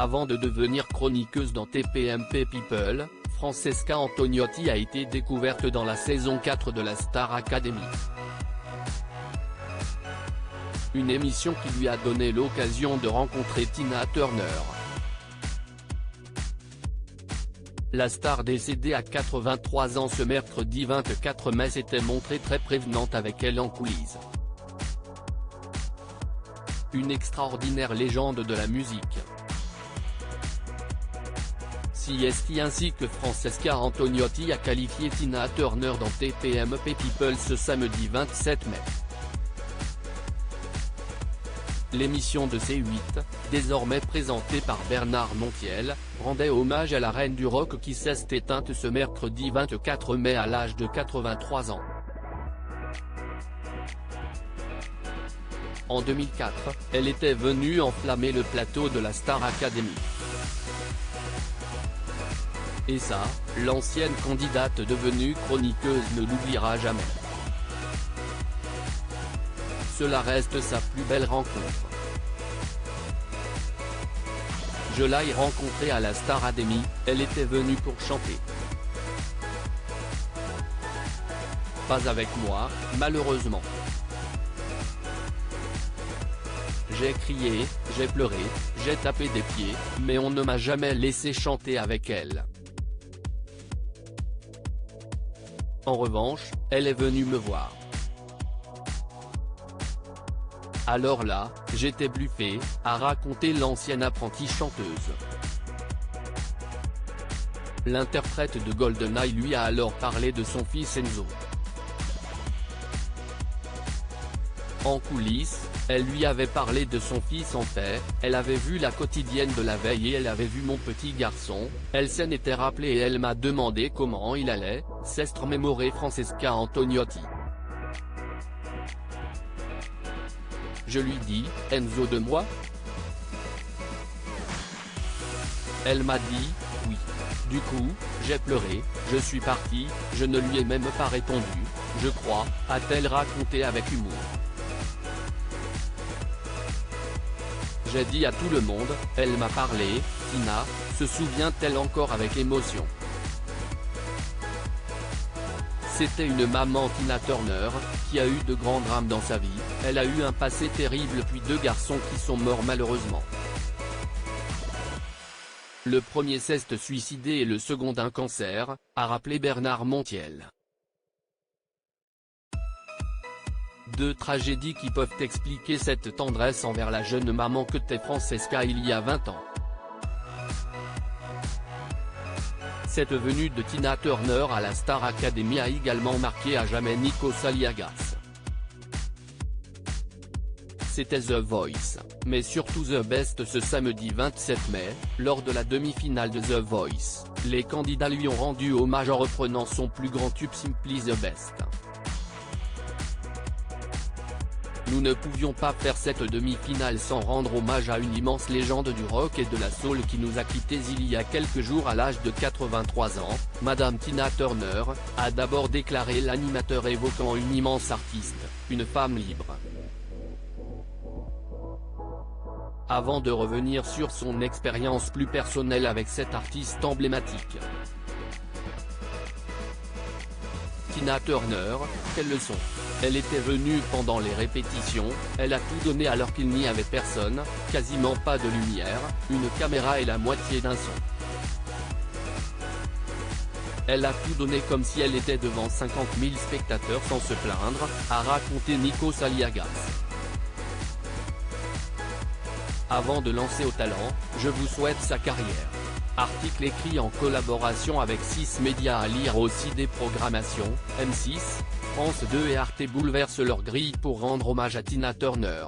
Avant de devenir chroniqueuse dans TPMP People, Francesca Antoniotti a été découverte dans la saison 4 de la Star Academy. Une émission qui lui a donné l'occasion de rencontrer Tina Turner. La star décédée à 83 ans ce mercredi 24 mai s'était montrée très prévenante avec elle en coulisses. Une extraordinaire légende de la musique. CST ainsi que Francesca Antoniotti a qualifié Tina Turner dans TPMP People ce samedi 27 mai. L'émission de C8, désormais présentée par Bernard Montiel, rendait hommage à la reine du rock qui s'est éteinte ce mercredi 24 mai à l'âge de 83 ans. En 2004, elle était venue enflammer le plateau de la Star Academy. Et ça, l'ancienne candidate devenue chroniqueuse ne l'oubliera jamais. Cela reste sa plus belle rencontre. Je l'ai rencontrée à la Star Academy, elle était venue pour chanter. Pas avec moi, malheureusement. J'ai crié, j'ai pleuré, j'ai tapé des pieds, mais on ne m'a jamais laissé chanter avec elle. En revanche, elle est venue me voir. Alors là, j'étais bluffé, a raconté l'ancienne apprentie chanteuse. L'interprète de GoldenEye lui a alors parlé de son fils Enzo. En coulisses, elle lui avait parlé de son fils en fait, elle avait vu la quotidienne de la veille et elle avait vu mon petit garçon, elle s'en était rappelée et elle m'a demandé comment il allait, s'est remémoré Francesca Antoniotti. Je lui dis, Enzo de moi? Elle m'a dit, oui. Du coup, j'ai pleuré, je suis parti, je ne lui ai même pas répondu, je crois, a-t-elle raconté avec humour. J'ai dit à tout le monde, elle m'a parlé, Tina, se souvient-elle encore avec émotion. C'était une maman Tina Turner, qui a eu de grands drames dans sa vie, elle a eu un passé terrible puis 2 garçons qui sont morts malheureusement. Le premier s'est suicidé et le second d'un cancer, a rappelé Bernard Montiel. 2 tragédies qui peuvent expliquer cette tendresse envers la jeune maman que t'est Francesca il y a 20 ans. Cette venue de Tina Turner à la Star Academy a également marqué à jamais Nikos Aliagas. C'était The Voice, mais surtout The Best ce samedi 27 mai, lors de la demi-finale de The Voice, les candidats lui ont rendu hommage en reprenant son plus grand tube Simply The Best. Nous ne pouvions pas faire cette demi-finale sans rendre hommage à une immense légende du rock et de la soul qui nous a quittés il y a quelques jours à l'âge de 83 ans, Madame Tina Turner, a d'abord déclaré l'animateur évoquant une immense artiste, une femme libre. Avant de revenir sur son expérience plus personnelle avec cet artiste emblématique. Tina Turner, quelle leçon! Elle était venue pendant les répétitions, elle a tout donné alors qu'il n'y avait personne, quasiment pas de lumière, une caméra et la moitié d'un son. Elle a tout donné comme si elle était devant 50 000 spectateurs sans se plaindre, a raconté Nikos Aliagas. Avant de lancer au talent, je vous souhaite sa carrière. Article écrit en collaboration avec 6 médias à lire aussi des programmations, M6, France 2 et Arte bouleversent leur grille pour rendre hommage à Tina Turner.